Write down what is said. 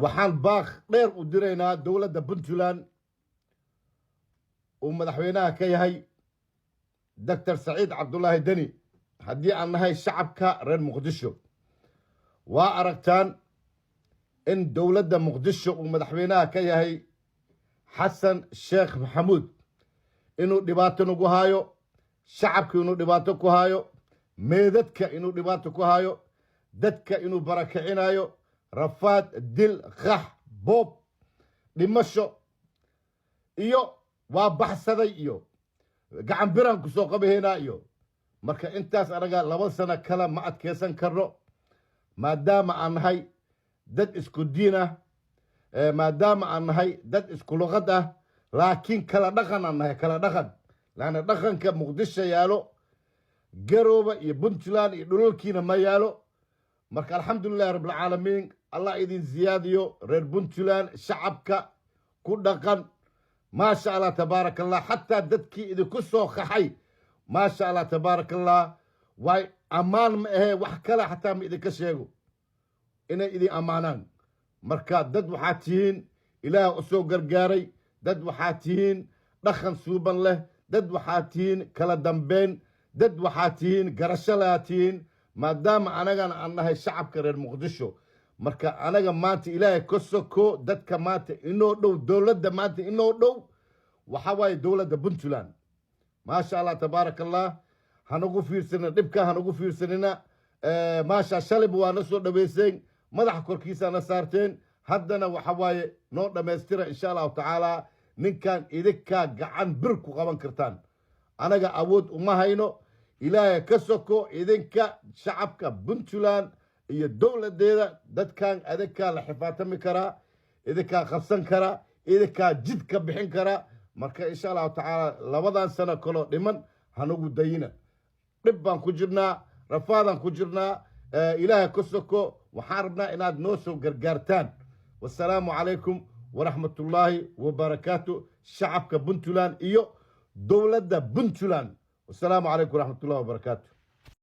waxaan baaq dheer u diraynaa dowladda puntland uu madaxweynaha ka yahay doctor saciid cabdulaahi deni haddii aan nahay shacabka reer muqdisho waa aragtaan in dowladda muqdisho uu madaxweynaha ka yahay xasan sheekh maxamuud inuu dhibaato nagu haayo shacabka inuu dhibaato ku haayo meedadka inuu dhibaato ku haayo dadka inuu barakicinayo rafaad dil qax boob dhimasho iyo waa baxsaday iyo gacan biraan ku soo qabahaynaa iyo marka intaas anaga 2 sano kale ma adkeysan karno maadaama aan nahay dad isku diin ah maadaama aan nahay dad isku luqad ah laakiin kala dhaqan aan nahay kala dhaqan laana dhaqanka muqdisho yaalo garooba iyo puntland iyo dhulalkiina ma yaalo marka alxamdulillahi rabbil caalamiin allah idin ziyaadiyo reer puntland shacabka ku dhaqan ما شاء الله تبارك الله حتى دتكي إذا كسو خحي ما شاء الله تبارك الله واي أمان وحكلا حتى إذا كشيغو إنا إذا أمانان مركا دد وحاتين إله أسو قرقاري دد وحاتين دخن سوبا له دد وحاتين كلا دنبين دد وحاتين قرشلاتين ما دام أنا أنها الشعب كرير مقدشو marka anaga maanta ilaahay ka soko dadka maanta inoo dhow dowladda maanta inoo dhow waxa waaye dowladda puntland maasha allah tabaaraka allah hanagu fiirsanina dhibka hanagu fiirsanina maasha shalib waa na soo dhaweyseen madaxa korkiisa na saarteen haddana waxa waaye noo dhammaystira insha allahu tacaala ninkan idinkaa gacan bir ku qaban kartaan anaga awood uma hayno ilaahay ka soko idinka shacabka puntland iyo dowladeeda dadkan adinkaa la xifaatami karaa idinkaa qabsan karaa idinkaa jid ka bixin karaa marka insha allahu tacaala 2 sano kaloo dhiman hanagu dayina dhib baan ku jirnaa rafaadaan ku jirnaa ilaahay ka soko waxaan rabnaa inaad noo soo gargaartaan wassalaamu calaykum waraxmatullaahi wabarakaatu shacabka puntland iyo dowladda puntland wassalaamu calaykum waraxmatullahi wabarakaatu